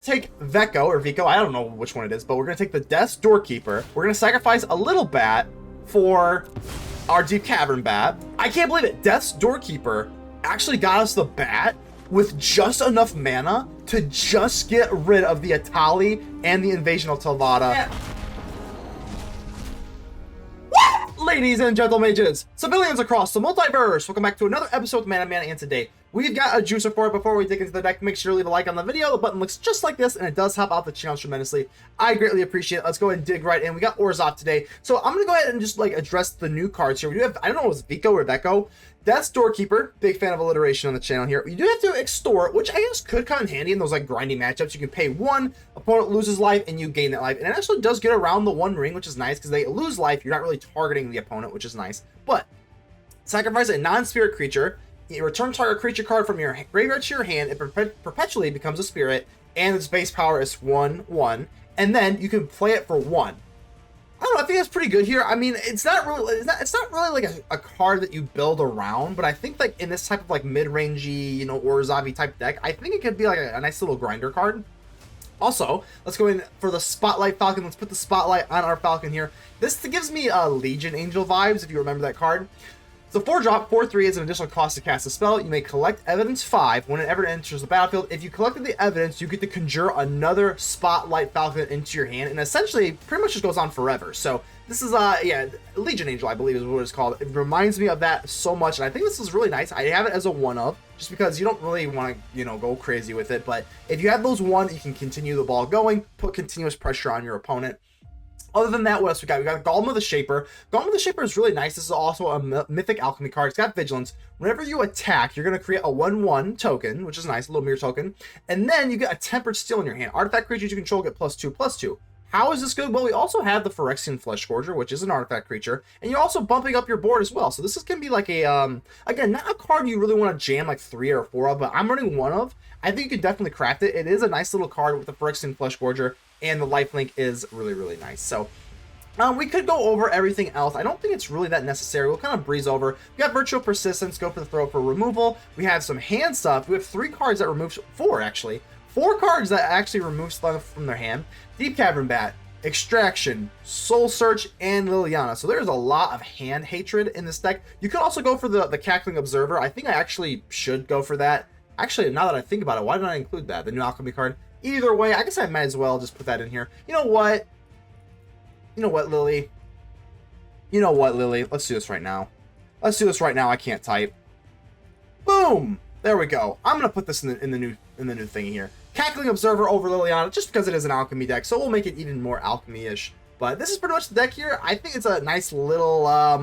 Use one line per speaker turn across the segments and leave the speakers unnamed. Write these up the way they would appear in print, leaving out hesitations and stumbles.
take Veko or Veko, I don't know which one it is, but we're gonna take the Death's Doorkeeper. We're gonna sacrifice a little bat for our Deep-Cavern Bat. I can't believe it. Death's Doorkeeper actually got us the bat with just enough mana to just get rid of the Atali and the Invasion of Telvada. Yeah. Ladies and gentle mages, civilians across the multiverse, welcome back to another episode of Man and today we've got a juicer for it. Before we dig into the deck, make sure to leave a like on the video. The button looks just like this, and it does help out the channel tremendously. I greatly appreciate it. Let's go ahead and dig right in. We got Orzhov today, so I'm gonna go ahead and just like address the new cards here. We do have, I don't know if it's Veko or Veko. That's Doorkeeper, big fan of alliteration on the channel here. You do have to extort, which I guess could come in handy in those like grindy matchups. You can pay one, opponent loses life, and you gain that life. And it actually does get around the one ring, which is nice because they lose life. You're not really targeting the opponent, which is nice. But sacrifice a non-spirit creature. You return target creature card from your graveyard to your hand. It perpetually becomes a spirit, and its base power is 1/1. And then you can play it for 1. I don't know, I think that's pretty good here. I mean, it's not really like a card that you build around, but I think like in this type of like mid-rangey, you know, Orzhov type deck, I think it could be like a nice little grinder card. Also, let's go in for the Spotlight Falcon. Let's put the spotlight on our Falcon here. This gives me Legion Angel vibes, if you remember that card. So 4-drop, 4/3 is an additional cost to cast a spell. You may collect evidence 5 whenever it enters the battlefield. If you collected the evidence, you get to conjure another Spotlight Falcon into your hand, and essentially pretty much just goes on forever. So this is yeah, Legion Angel, I believe is what it's called. It reminds me of that so much, and I think this is really nice. I have it as a 1-of, just because you don't really want to, you know, go crazy with it. But if you have those 1, you can continue the ball going, put continuous pressure on your opponent. Other than that, what else we got? We got Ghalma the Shaper. Ghalma the Shaper is really nice. This is also a Mythic Alchemy card. It's got Vigilance. Whenever you attack, you're going to create a 1/1 token, which is nice, a little mirror token. And then you get a Tempered Steel in your hand. Artifact creatures you control get +2/+2. How is this good? Well, we also have the Phyrexian Fleshgorger, which is an artifact creature, and you're also bumping up your board as well. So this is going to be like a, again, not a card you really want to jam like 3 or 4 of, but I'm running 1 of. I think you could definitely craft it. It is a nice little card with the Phyrexian Fleshgorger, and the lifelink is really, really nice. So we could go over everything else. I don't think it's really that necessary. We'll kind of breeze over. We got Virtual Persistence, go for the throw for removal. We have some hand stuff. We have 3 cards that removes 4, actually. 4 cards that actually remove stuff from their hand. Deep-Cavern Bat, Extraction, Soul Search, and Liliana. So there's a lot of hand hatred in this deck. You could also go for the Cackling Observer. I think I actually should go for that. Actually, now that I think about it, why didn't I include that? The new Alchemy card. Either way, I guess I might as well just put that in here. You know what? You know what, Lily? You know what, Lily? Let's do this right now. Let's do this right now. I can't type. Boom! There we go. I'm gonna put this in the new thingy here. Cackling Observer over Liliana, just because it is an Alchemy deck, so we'll make it even more Alchemy-ish. But this is pretty much the deck here. I think it's a nice little I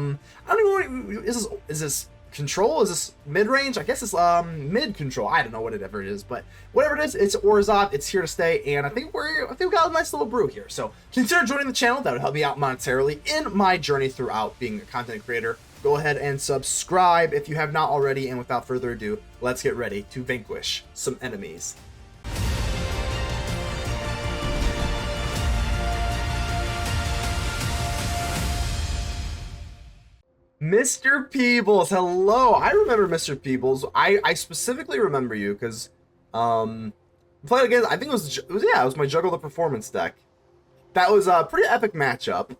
don't even know, is this control? Is this mid-range? I guess it's mid-control. I don't know whatever it is, but whatever it is, it's Orzhov. It's here to stay, and I think we got a nice little brew here. So consider joining the channel. That would help me out monetarily in my journey throughout being a content creator. Go ahead and subscribe if you have not already, and without further ado, let's get ready to vanquish some enemies. Mr. Peebles, hello. I remember Mr. Peebles. I specifically remember you because played against, I think it was my Juggle the Performance deck. That was a pretty epic matchup,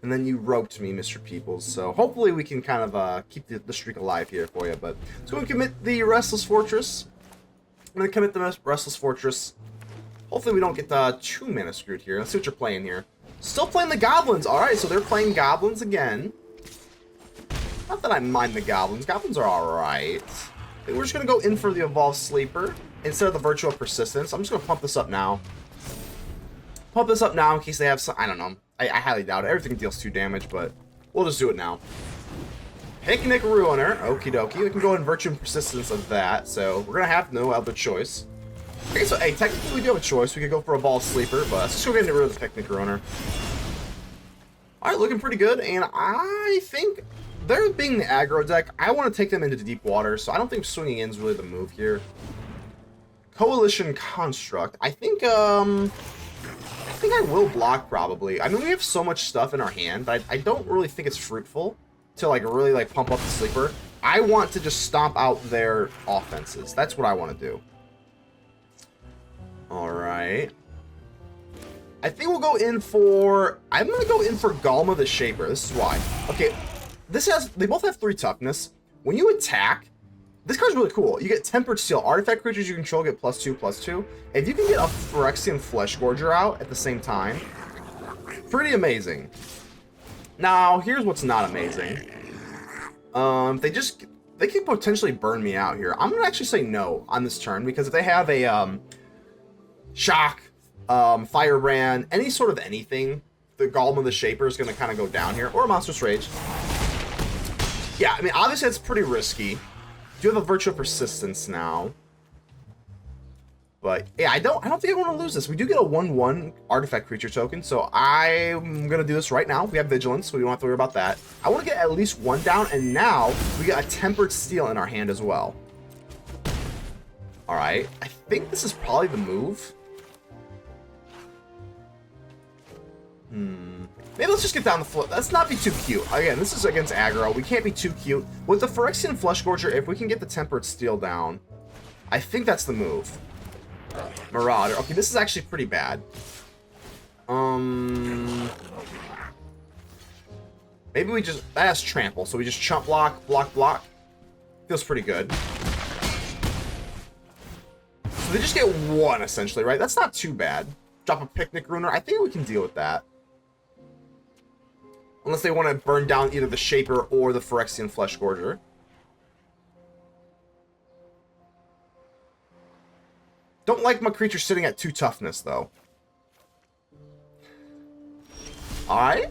and then you roped me, Mr. Peebles. So hopefully we can kind of keep the streak alive here for you. But let's go and commit the Restless Fortress. I'm gonna commit the Restless Fortress. Hopefully we don't get 2 mana screwed here. Let's see what you're playing here. Still playing the Goblins. All right, so they're playing Goblins again. Not that I mind the Goblins. Goblins are alright. I think we're just going to go in for the Evolved Sleeper instead of the Virtual Persistence. I'm just going to pump this up now. Pump this up now in case they have some... I don't know. I highly doubt it. Everything deals 2 damage, but we'll just do it now. Picnic Ruiner. Okie dokie. We can go in Virtual Persistence of that, so we're going to have no other choice. Okay, so hey, technically we do have a choice. We could go for Evolved Sleeper, but let's just go get rid of the Picnic Ruiner. Alright, looking pretty good, and I think... they're being the aggro deck. I want to take them into deep water, so I don't think swinging in is really the move here. Coalition Construct. I think I will block probably. I mean, we have so much stuff in our hand, but I don't really think it's fruitful to like really like pump up the sleeper. I want to just stomp out their offenses. That's what I want to do. Alright. I think we'll go in for... I'm going to go in for Ghalma the Shaper. This is why. Okay, they both have 3 toughness. When you attack, this card's really cool. You get Tempered Steel. Artifact creatures you control get +2/+2. If you can get a Phyrexian Fleshgorger out at the same time, pretty amazing. Now, here's what's not amazing. They can potentially burn me out here. I'm going to actually say no on this turn, because if they have a Shock, Firebrand, any sort of anything, the Ghalma the Shaper is going to kind of go down here, or a Monstrous Rage. Yeah, I mean, obviously that's pretty risky. Do have a Virtue of Persistence now. But yeah, I don't think I want to lose this. We do get a 1/1 artifact creature token, so I'm gonna do this right now. We have Vigilance, so we don't have to worry about that. I want to get at least 1 down, and now we get a Tempered Steel in our hand as well. Alright, I think this is probably the move. Maybe let's just get down the floor. Let's not be too cute. Again, this is against aggro. We can't be too cute. With the Phyrexian Fleshgorger, if we can get the Tempered Steel down, I think that's the move. Marauder. Okay, this is actually pretty bad. Maybe we just... That has Trample, so we just chump block, block, block. Feels pretty good. So they just get 1, essentially, right? That's not too bad. Drop a Picnic Ruiner. I think we can deal with that. Unless they want to burn down either the Shaper or the Phyrexian Fleshgorger. Don't like my creature sitting at 2 toughness, though. Alright.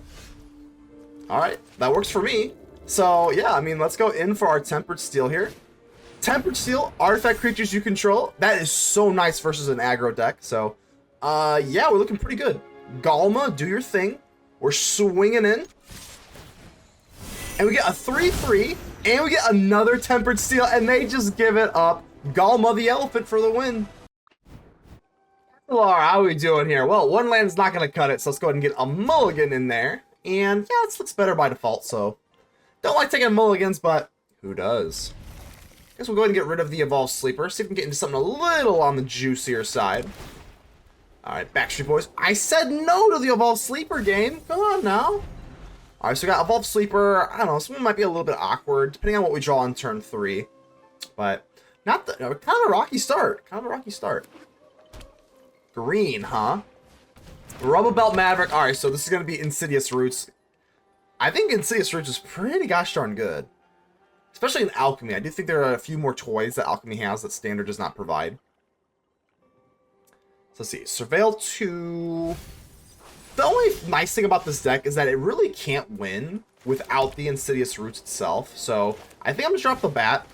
Alright, that works for me. So, yeah, I mean, let's go in for our Tempered Steel here. Tempered Steel, artifact creatures you control. That is so nice versus an aggro deck. So, yeah, we're looking pretty good. Ghalma, do your thing. We're swinging in. And we get a 3/3, and we get another Tempered Steel, and they just give it up. Ghalma the Elephant for the win. Laura, how are we doing here? Well, 1 land's not going to cut it, so let's go ahead and get a mulligan in there. And yeah, this looks better by default, so don't like taking mulligans, but who does? Guess we'll go ahead and get rid of the Evolved Sleeper, see if we can get into something a little on the juicier side. Alright, Backstreet Boys. I said no to the Evolved Sleeper game. Come on now. Alright, so we got Evolved Sleeper. I don't know, something might be a little bit awkward, depending on what we draw on turn 3. But not the, kind of a rocky start. Kind of a rocky start. Green, huh? Rubble Belt Maverick. Alright, so this is going to be Insidious Roots. I think Insidious Roots is pretty gosh darn good. Especially in Alchemy. I do think there are a few more toys that Alchemy has that Standard does not provide. So let's see. Surveil 2. The only nice thing about this deck is that it really can't win without the Insidious Roots itself. So I think I'm going to drop the Bat.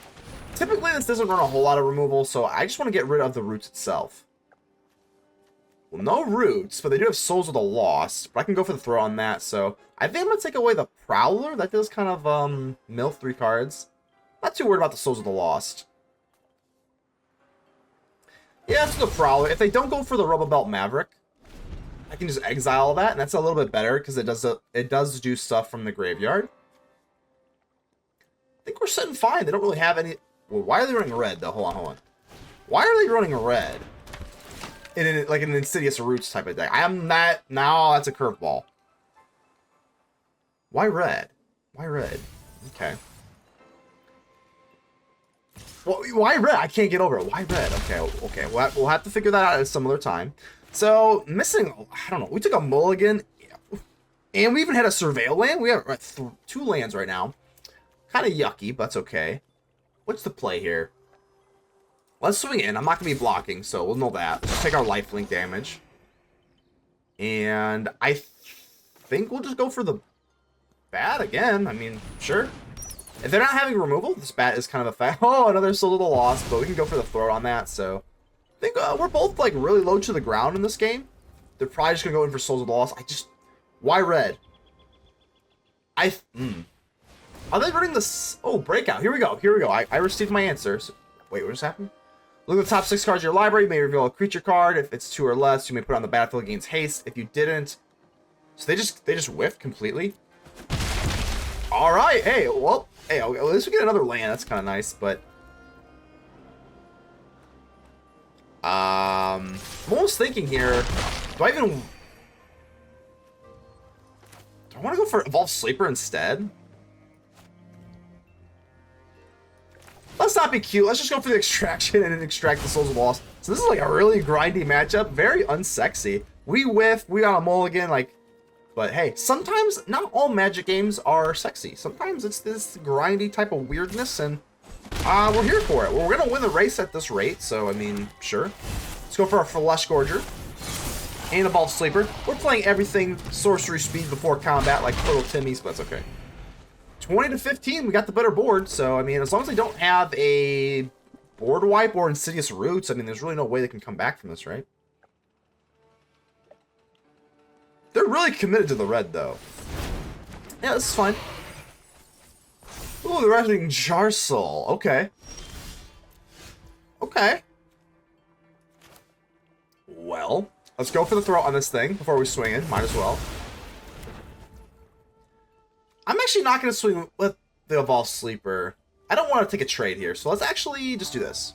Typically this doesn't run a whole lot of removal, so I just want to get rid of the Roots itself. Well, no Roots, but they do have Souls of the Lost. But I can go for the throw on that, so I think I'm going to take away the Prowler. That does kind of mill 3 cards. Not too worried about the Souls of the Lost. Yeah, that's the Prowler. If they don't go for the Rubble Belt Maverick, I can just exile that, and that's a little bit better because it does do stuff from the graveyard. I think we're sitting fine. They don't really have any... Well, why are they running red, though? Hold on. Why are they running red? In like an Insidious Roots type of deck. I am not... Now that's a curveball. Why red? Why red? Okay. Well, why red? I can't get over it. Why red? Okay. We'll have to figure that out at some other time. So, missing... I don't know. We took a mulligan. And we even had a Surveil land. We have 2 lands right now. Kind of yucky, but it's okay. What's the play here? Let's swing in. I'm not going to be blocking, so we'll know that. Let's take our lifelink damage. And I think we'll just go for the Bat again. I mean, sure. If they're not having removal, this Bat is kind of a fact. Oh, another Soul of the Lost, but we can go for the throw on that, so... I think we're both, like, really low to the ground in this game. They're probably just going to go in for Souls of the Lost. Why red? Are they running this? Oh, Breakout. Here we go. I received my answer. So, wait, what just happened? Look at the top 6 cards of your library. You may reveal a creature card. If it's 2 or less, you may put it on the battlefield against haste. If you didn't... So they just whiffed completely? Alright, hey, well, at least we get another land. That's kind of nice, but... I'm almost thinking here, do I want to go for Evolved Sleeper instead? Let's not be cute. Let's just go for the extraction and extract the Souls of Lost. So this is like a really grindy matchup. Very unsexy. We whiff. We got a mulligan. Like, but hey, sometimes not all Magic games are sexy. Sometimes it's this grindy type of weirdness, and we're here for it. Well, we're gonna win the race at this rate. So I mean, sure. Let's go for our Fleshgorger and Evolved Sleeper. We're playing everything sorcery speed before combat, like Total Timmy's, but that's okay. 20 to 15, we got the better board, so, I mean, as long as they don't have a board wipe or Insidious Roots, I mean, there's really no way they can come back from this, right? They're really committed to the red, though. Yeah, this is fine. Ooh, they're actually Jarsoul. Okay. Okay. Well, let's go for the throat on this thing before we swing in. Might as well. I'm actually not going to swing with the Evolved Sleeper. I don't want to take a trade here, so let's actually just do this.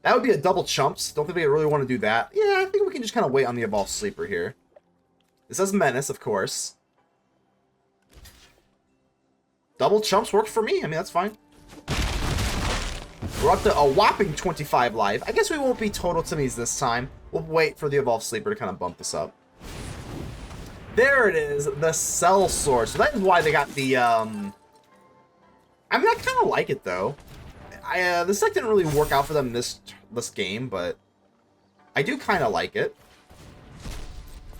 That would be a double chumps. Don't think we really want to do that. Yeah, I think we can just kind of wait on the Evolved Sleeper here. This has Menace, of course. Double chumps works for me. I mean, that's fine. We're up to a whopping 25 life. I guess we won't be Total Timmy's this time. We'll wait for the Evolved Sleeper to kind of bump this up. There it is, the Cell Sword. So that is why they got the, I mean, I kind of like it, though. This deck didn't really work out for them this game, but I do kind of like it.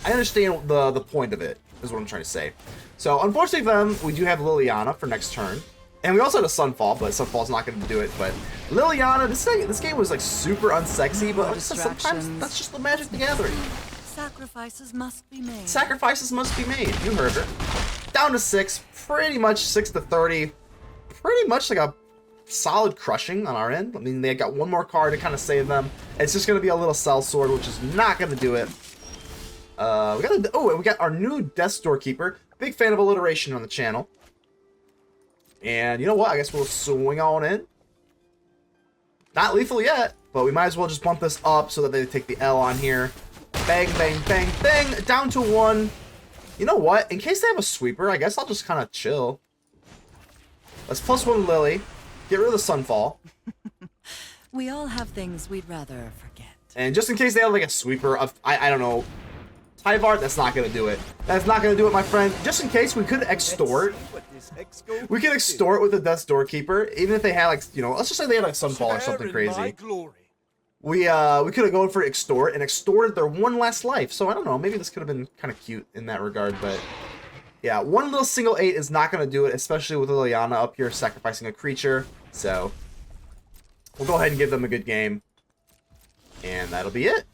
I understand the point of it, is what I'm trying to say. So, unfortunately for them, we do have Liliana for next turn. And we also had a Sunfall, but Sunfall's not going to do it. But Liliana, this game was, like, super unsexy, but sometimes that's just the Magic the Gathering.
Sacrifices must be made.
Sacrifices must be made. You heard her. Down to 6. Pretty much 6 to 30. Pretty much like a solid crushing on our end. I mean, they got one more card to kind of save them. It's just going to be a little Cell Sword, which is not going to do it. And we got our new Doorkeeper. Big fan of alliteration on the channel. And you know what? I guess we'll swing on in. Not lethal yet, but we might as well just bump this up so that they take the L on here. Bang, bang, bang, bang. Down to 1. You know what? In case they have a sweeper, I guess I'll just kind of chill. Let's +1 Lily. Get rid of the Sunfall.
We all have things we'd rather forget.
And just in case they have like a sweeper of, I don't know, Tyvar, that's not going to do it. That's not going to do it, my friend. Just in case, we could extort. We could extort with the Doorkeeper, even if they had like, you know, let's just say they had like Sunfall or something crazy. We could have gone for extort and extorted their one last life. So I don't know, maybe this could have been kind of cute in that regard, but yeah, one little single 8 is not going to do it, especially with Liliana up here sacrificing a creature. So we'll go ahead and give them a good game, and that'll be it.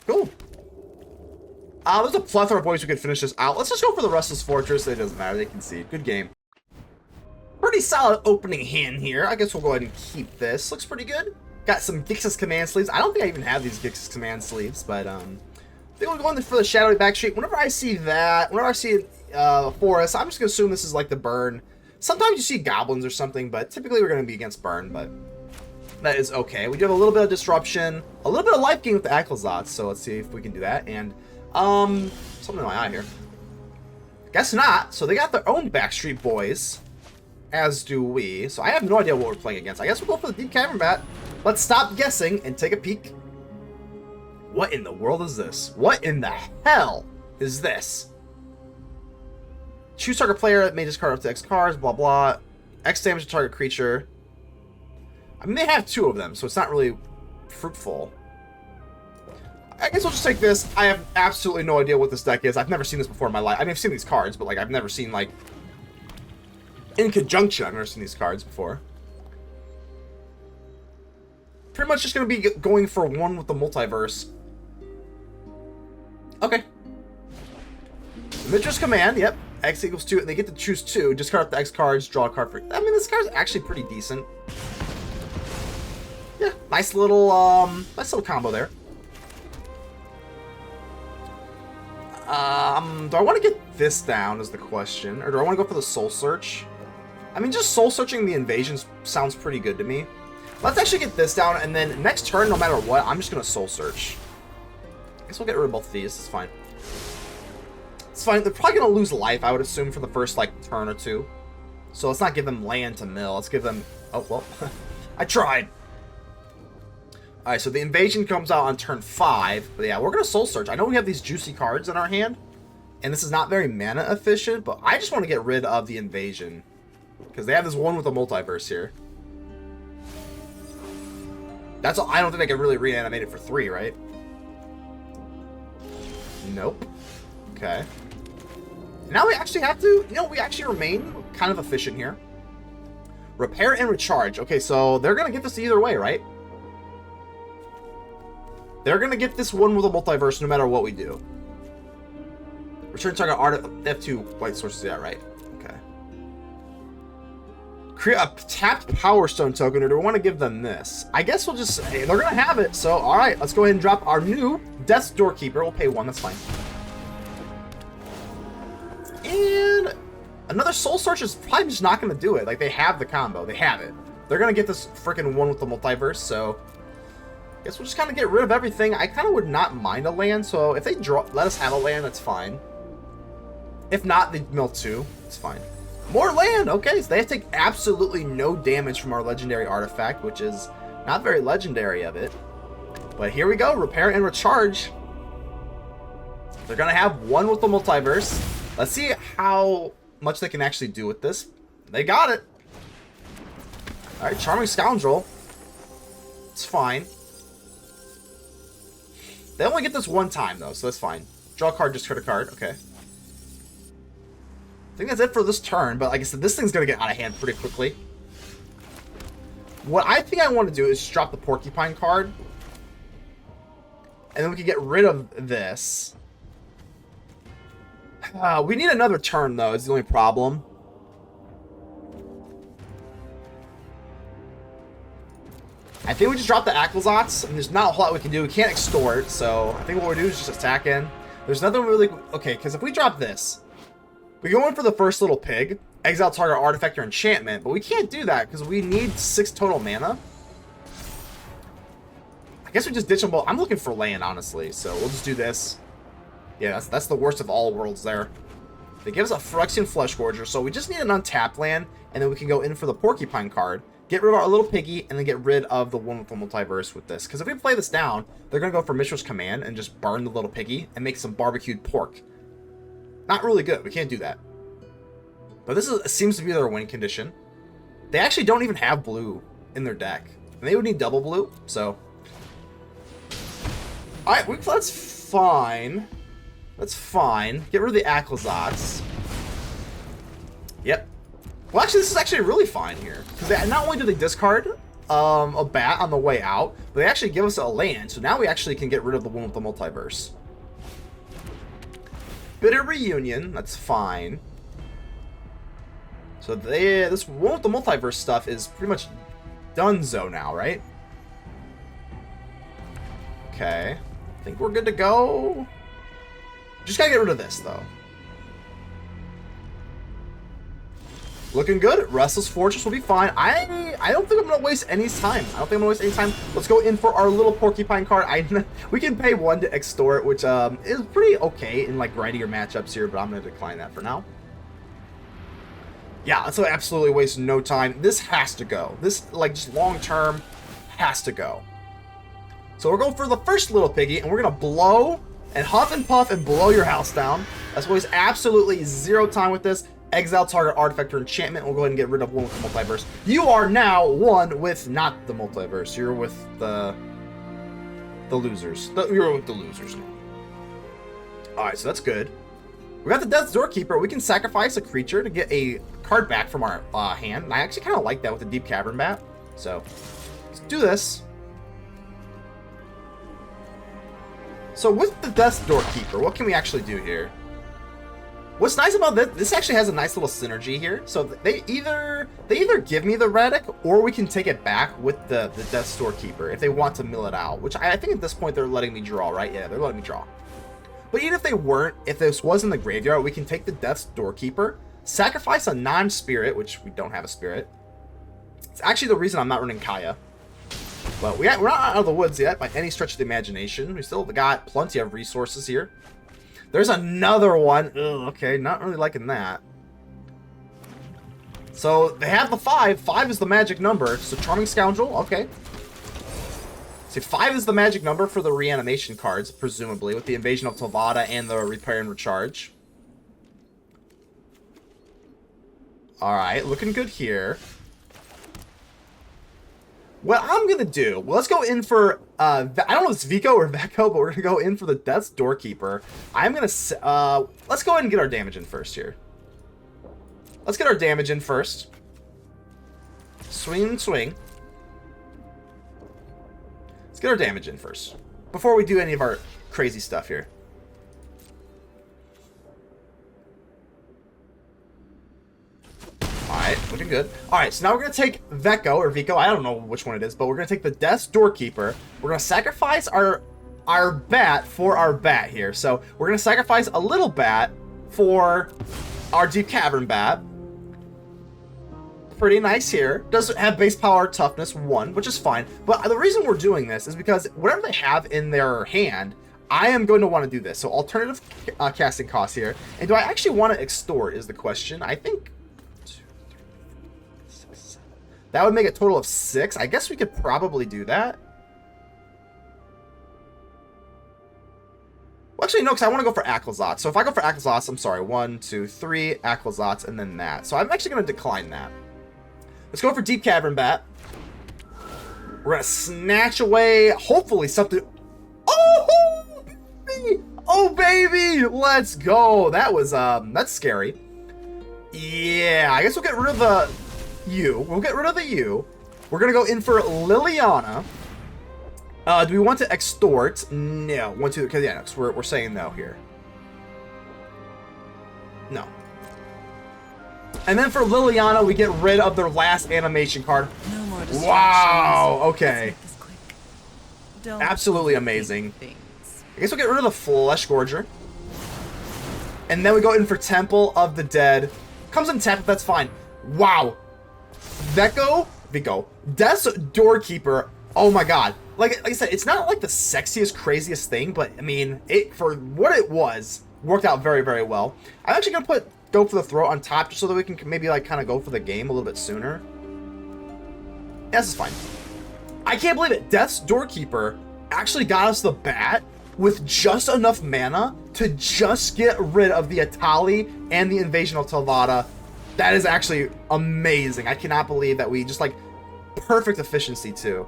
Cool. There's a plethora of ways we could finish this out. Let's just go for the Restless Fortress. It doesn't matter, they can see. Good game. Pretty solid opening hand here. I guess we'll go ahead and keep this. Looks pretty good. Got some Gix's Command sleeves. I don't think I even have these Gix's Command sleeves, but I think we'll go in for the Shadowy Backstreet. Whenever I see that, whenever I see Forest, I'm just gonna assume this is like the burn. Sometimes you see goblins or something, but typically we're gonna be against burn, but that is okay. We do have a little bit of disruption, a little bit of life gain with the Aclazotz, so let's see if we can do that. And something in my eye here. Guess not. So they got their own Backstreet Boys, as do we. So I have no idea what we're playing against. I guess we'll go for the Deep-Cavern Bat. Let's stop guessing and take a peek. What in the world is this? What in the hell is this? Choose target player, may discard up to X cards, blah blah. X damage to target creature. I mean, they have 2 of them, so it's not really fruitful. I guess we'll just take this. I have absolutely no idea what this deck is. I've never seen this before in my life. I mean, I've seen these cards, but like I've never seen like in conjunction. I've never seen these cards before. Pretty much just going to be going for 1 with the multiverse. Okay. Midrange command, yep. X equals 2, and they get to choose 2. Discard up the X cards, draw a card for... I mean, this card's actually pretty decent. Yeah, nice little combo there. Do I want to get this down is the question, or do I want to go for the Soul Search? I mean, just Soul Searching the invasions sounds pretty good to me. Let's actually get this down, and then next turn, no matter what, I'm just going to Soul Search. I guess we'll get rid of both of these. It's fine. It's fine. They're probably going to lose life, I would assume, for the first, like, turn or two. So let's not give them land to mill. Let's give them... Oh, well. I tried. Alright, so the invasion comes out on turn 5. But yeah, we're going to Soul Search. I know we have these juicy cards in our hand. And this is not very mana efficient, but I just want to get rid of the invasion. Because they have this one with a multiverse here. That's all. I don't think they can really reanimate it for 3, right? Nope. Okay. Now we actually have to, you know, we actually remain kind of efficient here. Repair and recharge. Okay, so they're going to get this either way, right? They're going to get this one with a multiverse no matter what we do. Return target art F2 white sources. Yeah, right. Okay. Create a tapped Power Stone token, or do we want to give them this? I guess we'll just say they're going to have it. So, all right, let's go ahead and drop our new Death's Doorkeeper. We'll pay 1. That's fine. And another Soul Search is probably just not going to do it. Like, they have the combo. They have it. They're going to get this freaking one with the multiverse, so... I guess we'll just kind of get rid of everything. I kind of would not mind a land, so if they let us have a land, that's fine. If not, they mill 2. It's fine. More land! Okay, so they have to take absolutely no damage from our legendary artifact, which is not very legendary of it. But here we go. Repair and recharge. They're going to have one with the multiverse. Let's see how much they can actually do with this. They got it. Alright, Charming Scoundrel. It's fine. They only get this one time, though, so that's fine. Draw a card, just crit a card. Okay. I think that's it for this turn, but like I said, this thing's going to get out of hand pretty quickly. What I think I want to do is drop the Porcupine card. And then we can get rid of this. We need another turn, though, is the only problem. I think we just drop the Aclazotz, and there's not a whole lot we can do. We can't extort, so I think what we do is just attack in. There's nothing really... Okay, because if we drop this, we go in for the first little pig, exile target artifact or enchantment, but we can't do that because we need 6 total mana. I guess we just ditch them both. I'm looking for land, honestly, so we'll just do this. Yeah, that's the worst of all worlds there. They give us a Phyrexian Fleshgorger, so we just need an untapped land, and then we can go in for the Porcupine card, get rid of our little piggy, and then get rid of the one with the multiverse with this. Because if we play this down, they're going to go for Mishra's Command and just burn the little piggy and make some barbecued pork. Not really good. We can't do that. But this seems to be their win condition. They actually don't even have blue in their deck. And they would need double blue, so... Alright, that's fine. That's fine. Get rid of the Aclazotz. Yep. Well, actually, this is actually really fine here. Because not only do they discard a bat on the way out, but they actually give us a land. So now we actually can get rid of the one with the multiverse. Bitter Reunion. That's fine. So this one with the multiverse stuff is pretty much donezo now, right? Okay. I think we're good to go. Just gotta get rid of this, though. Looking good. Restless Fortress will be fine. I don't think I'm going to waste any time. Let's go in for our little Porcupine card. We can pay 1 to extort, which is pretty okay in like grindier matchups here, but I'm going to decline that for now. Yeah, let's absolutely waste no time. This has to go. This, like, just long term has to go. So we're going for the first little piggy, and we're going to blow and huff and puff and blow your house down. Let's waste absolutely 0 time with this. Exile target artifact or enchantment. We'll go ahead and get rid of one with the multiverse. You are now one with not the multiverse. You're with the losers. You're with the losers now. Alright, so that's good. We got the Death's Doorkeeper. We can sacrifice a creature to get a card back from our hand. And I actually kind of like that with the Deep-Cavern Bat. So, let's do this. So with the Death's Doorkeeper, what can we actually do here? What's nice about this actually has a nice little synergy here. So they either give me the Raddic, or we can take it back with the Death's Doorkeeper if they want to mill it out. Which I think at this point they're letting me draw, right? Yeah, they're letting me draw. But even if they weren't, if this was in the graveyard, we can take the Death's Doorkeeper, sacrifice a non-spirit, which we don't have a spirit. It's actually the reason I'm not running Kaya. But we're not out of the woods yet by any stretch of the imagination. We still got plenty of resources here. There's another one. Ugh, okay, not really liking that. So they have the 5. 5 is the magic number. So Charming Scoundrel, okay. See, 5 is the magic number for the reanimation cards, presumably, with the Invasion of Tovada and the Repair and Recharge. Alright, looking good here. What I'm going to do, well, let's go in for, I don't know if it's Veko or Veko, but we're going to go in for the Death's Doorkeeper. I'm going to, let's go ahead and get our damage in first here. Let's get our damage in first. Swing, swing. Let's get our damage in first, before we do any of our crazy stuff here. Alright, looking good. Alright, so now we're going to take Veko, or Veko, I don't know which one it is, but we're going to take the Death's Doorkeeper. We're going to sacrifice our bat for our bat here. So we're going to sacrifice a little bat for our Deep-Cavern Bat. Pretty nice here. Does have base power toughness 1, which is fine. But the reason we're doing this is because whatever they have in their hand, I am going to want to do this. So alternative casting costs here. And do I actually want to extort is the question. I think 2, 3, 4, 5, 6, 7. That would make a total of 6. I guess we could probably do that. Well, actually, no, because I want to go for Aclazotz. So if I go for Aclazotz, I'm sorry, 1, 2, 3, Aclazotz, and then that. So I'm actually going to decline that. Let's go for Deep-Cavern Bat. We're going to snatch away, hopefully, something. Oh, baby! Oh, baby! Let's go. That was, that's scary. Yeah, I guess we'll get rid of the U. We'll get rid of the U. We're going to go in for Liliana. Do we want to extort? No. Want to, because, yeah, we're saying no here. No. And then for Liliana, we get rid of their last animation card.
No more distractions.
Wow, okay.
Let's make this quick. Don't
Absolutely amazing.
things.
I guess we'll get rid of the Fleshgorger. And then we go in for Temple of the Dead. Comes in tap, that's fine. Wow. Veko. Death's Doorkeeper. Oh my god. Like I said, it's not like the sexiest, craziest thing, but I mean, it for what it was, worked out very, very well. I'm actually gonna go for the throat on top just so that we can maybe like kind of go for the game a little bit sooner. Yeah, this is fine. I can't believe it. Death's Doorkeeper actually got us the bat with just enough mana to just get rid of the Atali and the Invasion of Tovada. That is actually amazing. I cannot believe that we just like perfect efficiency too.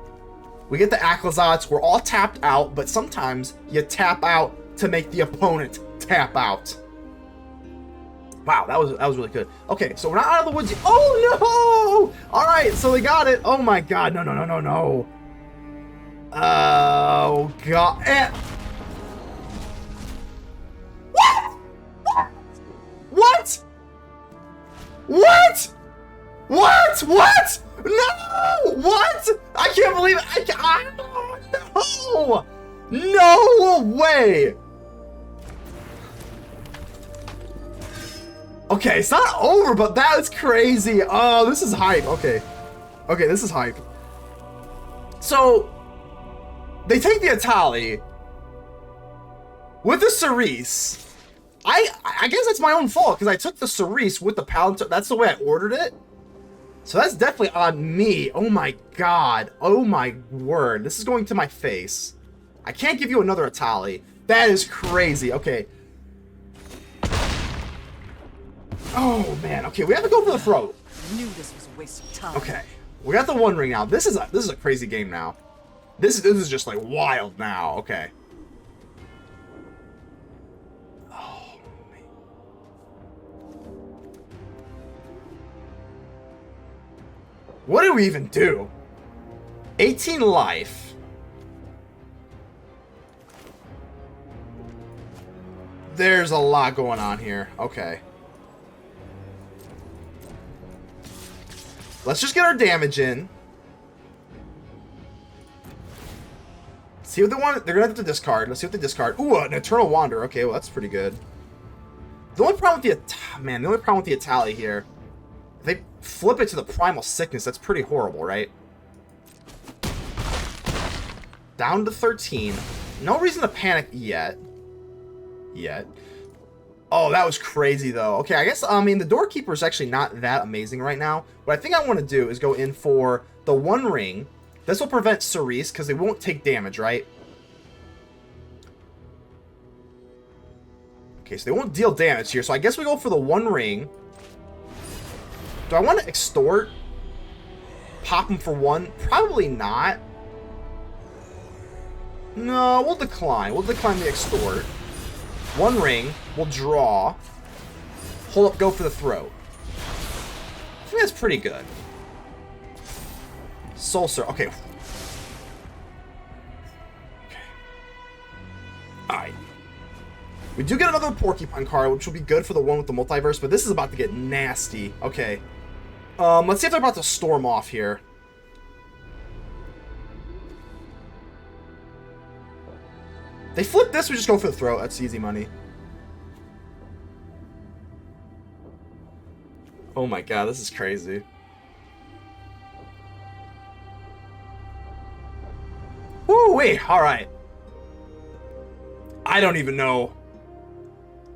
We get the Aclazotz. We're all tapped out, but sometimes you tap out to make the opponent tap out. Wow, that was really good. Okay, so we're not out of the woods yet. Oh no! All right, so they got it. Oh my god, no. Oh god. What? No! What? I can't believe it. No way. Okay, it's not over, but that is crazy. Oh, this is hype. Okay, this is hype. So, they take the Atali with the Cerise. I guess it's my own fault, because I took the Cerise with the Palantír. That's the way I ordered it. So that's definitely on me. Oh my god. Oh my word. This is going to my face. I can't give you another Atali. That is crazy. Okay. Oh man, okay, we have to go for the throat.
I knew this was a waste of time.
Okay, we got the One Ring now. This is a crazy game now. This is just like wild now. Okay. Oh man. What did we even do? 18 life. There's a lot going on here. Okay. Let's just get our damage in. See what they want. They're gonna have to discard. Let's see what they discard. Ooh, an Eternal Wander. Okay, well that's pretty good. The only problem with the Atali here, if they flip it to the Primal Sickness, that's pretty horrible, right? Down to 13. No reason to panic yet. Oh, that was crazy, though. Okay, I guess, I mean, the Doorkeeper is actually not that amazing right now. What I think I want to do is go in for the One Ring. This will prevent Cerise, because they won't take damage, right? Okay, so they won't deal damage here. So I guess we go for the One Ring. Do I want to extort? Pop him for one? Probably not. No, we'll decline. We'll decline the extort. One Ring. We'll draw. Hold up, go for the throat. I think that's pretty good. Soul Sir. Okay. Alright. We do get another Porcupine card, which will be good for the one with the multiverse, but this is about to get nasty. Okay. Let's see if they're about to storm off here. They flip this, we just go for the throat. That's easy money. Oh my god, this is crazy. Woo wait, alright. I don't even know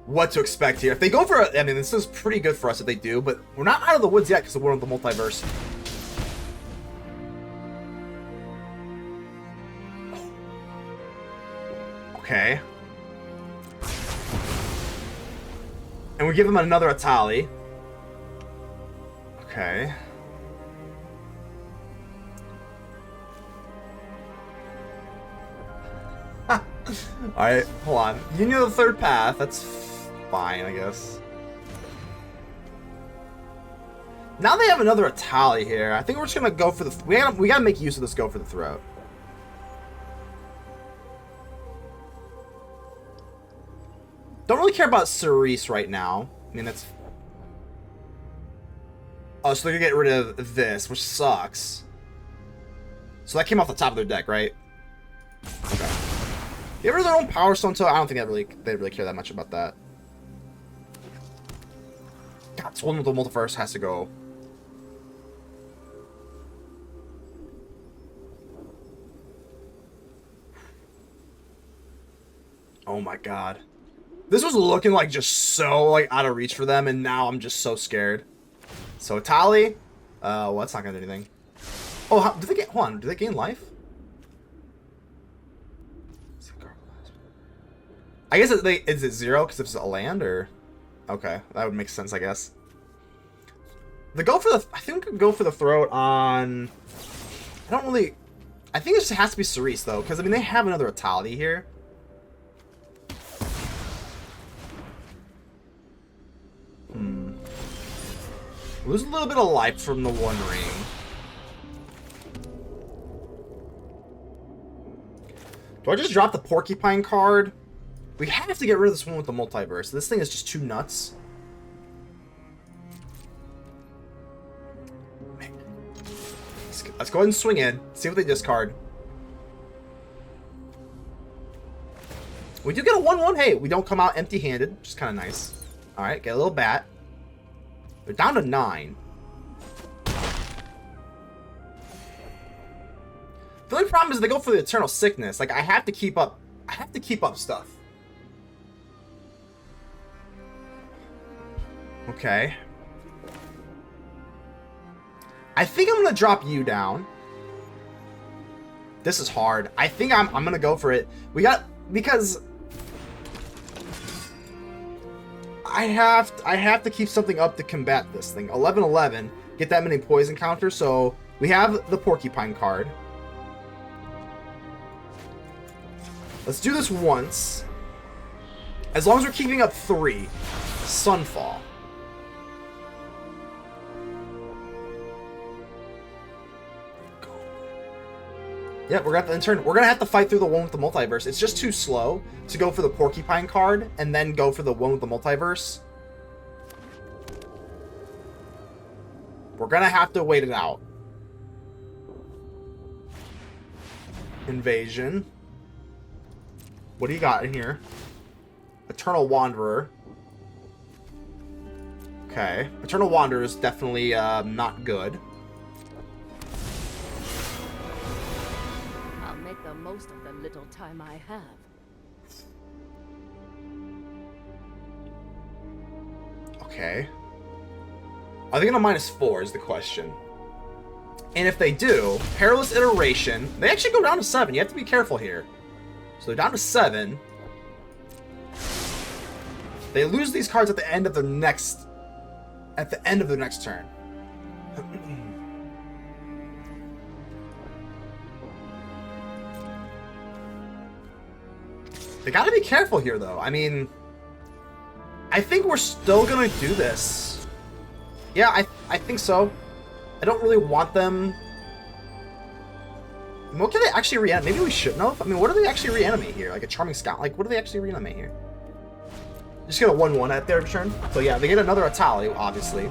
what to expect here. If they go for I mean, this is pretty good for us if they do, but we're not out of the woods yet because we're in the multiverse. Okay. And we give him another Atali. Okay. Alright, hold on. You knew the third path. That's fine, I guess. Now they have another Atali here. I think we're just gonna go for the... We gotta make use of this go for the throat. Don't really care about Cerise right now. I mean, that's... Oh, so they're gonna get rid of this, which sucks. So that came off the top of their deck, right? Okay. They have their own Power Stone, so I don't think they really care that much about that. God, this one with the multiverse has to go. Oh my god. This was looking like just so like out of reach for them, and now I'm just so scared. So Tali, well, that's not gonna do anything. Oh, do they get? Hold on, do they gain life? I guess is it 0 because it's a land, or okay, that would make sense, I guess. I think we could go for the throat on. I think it just has to be Cerise though, because I mean they have another Atali here. Lose a little bit of life from the One Ring. Do I just drop the Porcupine card? We have to get rid of this one with the multiverse. This thing is just too nuts. Man. Let's go ahead and swing in. See what they discard. We do get a 1/1. Hey, we don't come out empty-handed, which is kind of nice. Alright, get a little bat. They're down to 9. The only problem is they go for the Eternal Sickness. Like, I have to keep up stuff. Okay. I think I'm gonna drop you down. This is hard. I think I'm gonna go for it. Because I have to keep something up to combat this thing. 11/11, get that many poison counters. So we have the Porcupine card. Let's do this once. As long as we're keeping up 3. Sunfall. Yeah, we're gonna have to fight through the one with the multiverse. It's just too slow to go for the Porcupine card and then go for the one with the multiverse. We're gonna have to wait it out. Invasion. What do you got in here? Eternal Wanderer. Okay. Eternal Wanderer is definitely not good.
most of the little time I have.
Okay. Are they gonna -4 is the question. And if they do, Perilous Iteration, they actually go down to 7. You have to be careful here. So they're down to 7. They lose these cards at the end of their next turn. They gotta be careful here, though. I mean, I think we're still gonna do this. Yeah, I think so. I don't really want them. What can they actually reanimate? Maybe we shouldn't have. I mean, what do they actually reanimate here? Like a Charming Scout? Like, what do they actually reanimate here? Just get a 1/1 at their turn. So yeah, they get another Atali, obviously.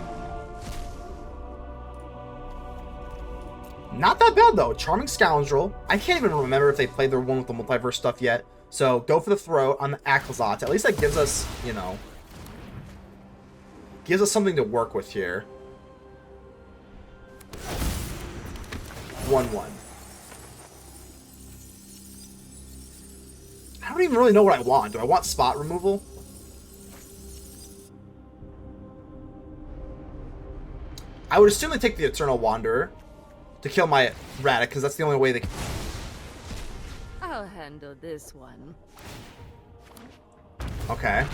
Not that bad, though. Charming Scoundrel. I can't even remember if they played their one with the multiverse stuff yet. So go for the throat on the Aclazotz. At least that gives us, you know, gives us something to work with here. 1/1. I don't even really know what I want. Do I want spot removal? I would assume they take the Eternal Wanderer to kill my Raddic, because that's the only way they can.
I'll handle this one.
Okay.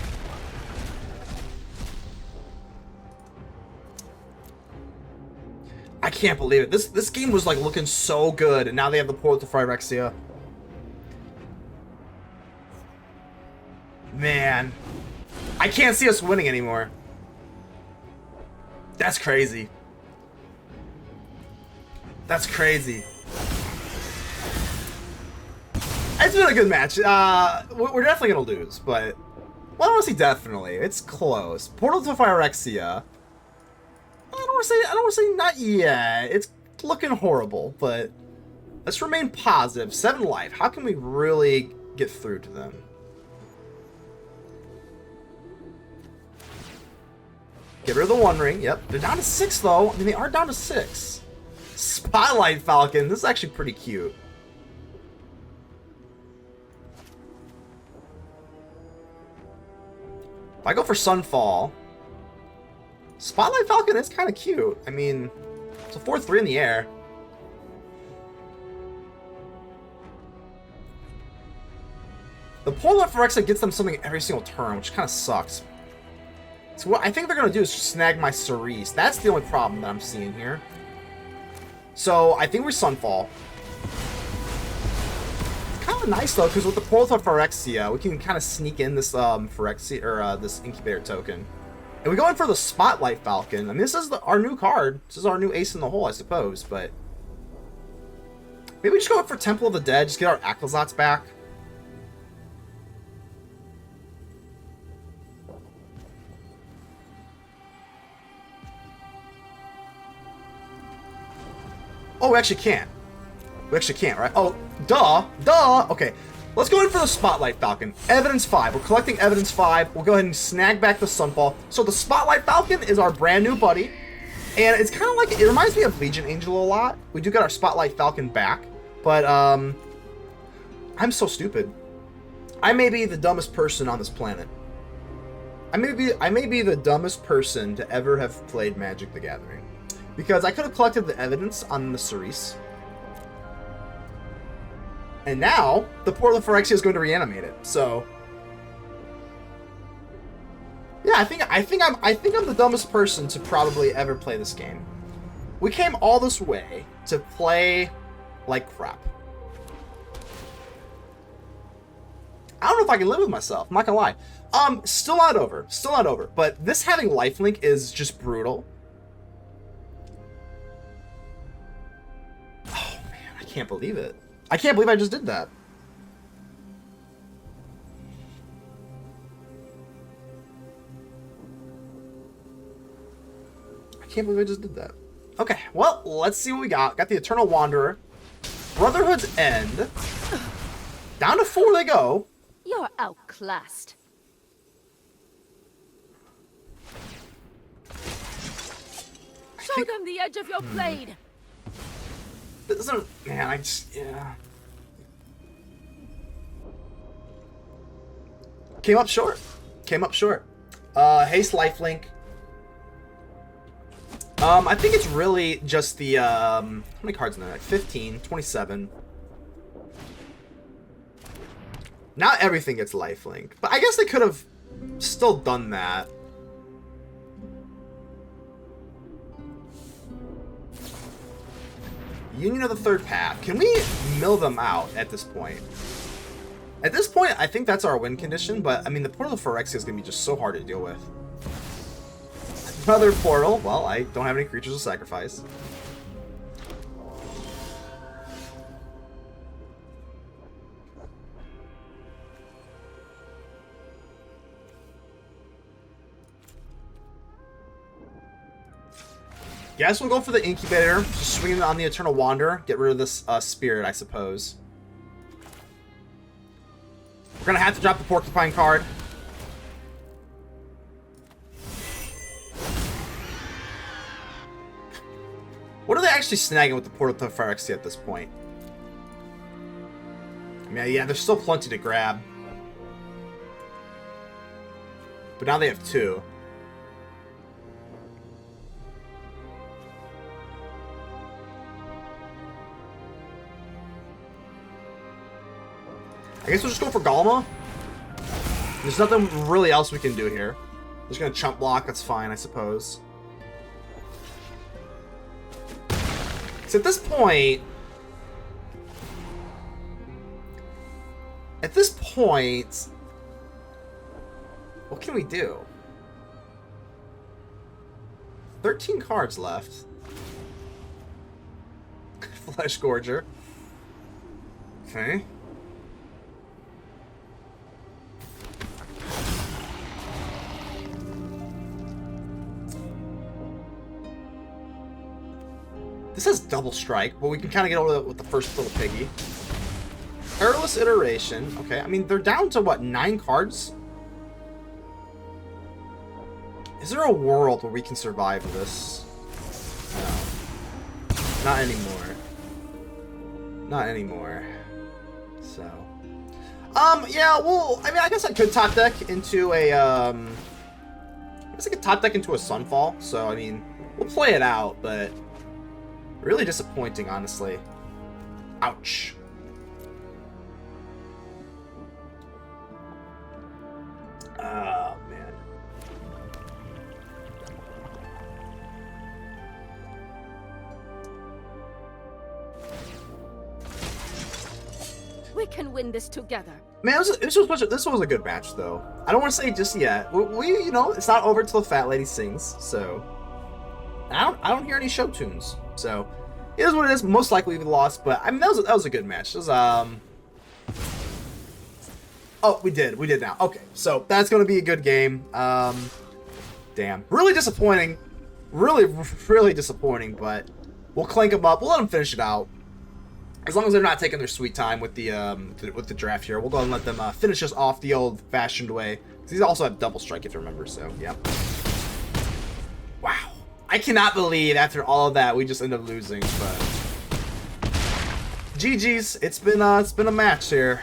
I can't believe it. This game was like looking so good, and now they have the portal to Phyrexia. Man, I can't see us winning anymore. That's crazy. That's crazy. It's been a good match. We're definitely gonna lose, but well, honestly, definitely. It's close. Portal to Phyrexia. I don't want to say not yet. It's looking horrible, but let's remain positive. 7 life. How can we really get through to them? Get rid of the One Ring. Yep. They're down to 6, though. I mean, they are down to 6. Spotlight Falcon. This is actually pretty cute. If I go for Sunfall, Spotlight Falcon is kind of cute. I mean, it's a 4/3 in the air. The Portal of Phyrexia gets them something every single turn, which kind of sucks. So what I think they're going to do is just snag my Cerise. That's the only problem that I'm seeing here. So I think we Sunfall. It's kind of nice, though, because with the Portal of Phyrexia, we can kind of sneak in this Phyrexia, or this Incubator token. And we go in for the Spotlight Falcon. I mean, this is our new card. This is our new ace in the hole, I suppose, but maybe we just go in for Temple of the Dead, just get our Aclazotz back. Oh, we actually can't. We actually can't, right? Oh, duh. Okay, let's go in for the Spotlight Falcon. Evidence 5. We're collecting Evidence 5. We'll go ahead and snag back the Sunfall. So the Spotlight Falcon is our brand new buddy. And it's kind of like, it reminds me of Legion Angel a lot. We do get our Spotlight Falcon back. But, I'm so stupid. I may be the dumbest person on this planet. I may be the dumbest person to ever have played Magic the Gathering. Because I could have collected the evidence on the Cerise. And now, the Portal of Phyrexia is going to reanimate it. So, yeah, I think I'm the dumbest person to probably ever play this game. We came all this way to play like crap. I don't know if I can live with myself. I'm not gonna lie. Still not over. Still not over. But this having lifelink is just brutal. Oh man, I can't believe it. I can't believe I just did that. I can't believe I just did that. Okay, well, let's see what we got. Got the Eternal Wanderer. Brotherhood's End. Down to 4 they go.
You're outclassed. Show them the edge of your blade.
Doesn't, man, I just, yeah. Came up short. Came up short. Haste lifelink. I think it's really just the, how many cards in there? Like 15, 27. Not everything gets lifelink, but I guess they could have still done that. Union of the Third Path. Can we mill them out at this point? At this point, I think that's our win condition, but I mean, the Portal of Phyrexia is going to be just so hard to deal with. Another portal. Well, I don't have any creatures to sacrifice. Guess we'll go for the Incubator. Just swing it on the Eternal Wander. Get rid of this Spirit, I suppose. We're going to have to drop the Porcupine card. What are they actually snagging with the Portal of Phyrexia at this point? I mean, yeah, there's still plenty to grab. But now they have 2. I guess we'll just go for Ghalma. There's nothing really else we can do here. Just gonna chump block, that's fine, I suppose. So at this point, what can we do? 13 cards left. Fleshgorger. Okay. This has double strike, but we can kind of get over it with the first little piggy. Perilous Iteration. Okay, I mean, they're down to, what, 9 cards? Is there a world where we can survive this? No. Not anymore. Not anymore. So. Yeah, well, I mean, I guess I could top deck into a, I guess I could top deck into a Sunfall. So, I mean, we'll play it out, but really disappointing, honestly. Ouch. Oh, man.
We can win this together.
Man, this was a good match, though. I don't want to say just yet. We you know, it's not over till the fat lady sings, so I don't hear any show tunes. So it is what it is. Most likely we lost, but I mean that was a good match. It was oh, we did now. Okay, so that's gonna be a good game. Damn, really disappointing, really disappointing. But we'll clank them up. We'll let them finish it out. As long as they're not taking their sweet time with the draft here, we'll go and let them finish us off the old-fashioned way. These also have double strike, if you remember. So yeah. Wow. I cannot believe after all of that we just end up losing, but GG's. It's been a match here.